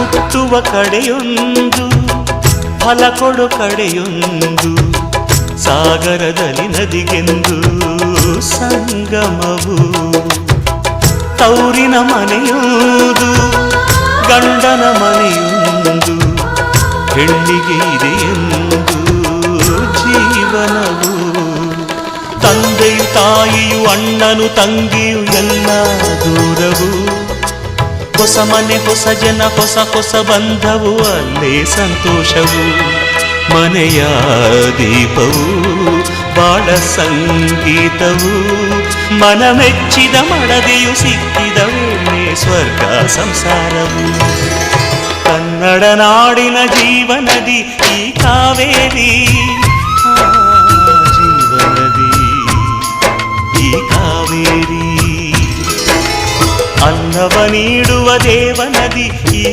ಹುಟ್ಟುವ ಕಡೆಯೊಂದು ಫಲ ಕೊಡು ಕಡೆಯೊಂದು ಸಾಗರದಲ್ಲಿ ನದಿಗೆಂದು ಸಂಗಮವು ತೌರಿನ ಮನೆಯುವುದು ಗಂಡನ ಮನೆಯೊಂದು ಹೆಣ್ಣಿಗೆ ಇದೆಯೆಂದು ಜೀವನವು ತಂದೆಯು ತಾಯಿಯು ಅಣ್ಣನು ತಂಗಿಯು ಎಲ್ಲ ದೂರವು ಹೊಸ ಮನೆ ಹೊಸ ಜನ ಹೊಸ ಹೊಸ ಬಂಧವು ಅಲ್ಲೇ ಸಂತೋಷವು ಮನೆಯ ದೀಪವು ಬಾಳ ಸಂಗೀತವು ಮನ ಮೆಚ್ಚಿದ ಮಡದಿಯು ಸಿಕ್ಕಿದ ವೇಳೆ ಸ್ವರ್ಗ ಸಂಸಾರವು ಕನ್ನಡ ನಾಡಿನ ಜೀವನದಿ ಈ ಕಾವೇರಿ ಜೀವನದಿ ಈ ಕಾವೇರಿ ಅನ್ನವ ನೀಡುವ ದೇವನದಿ ಈ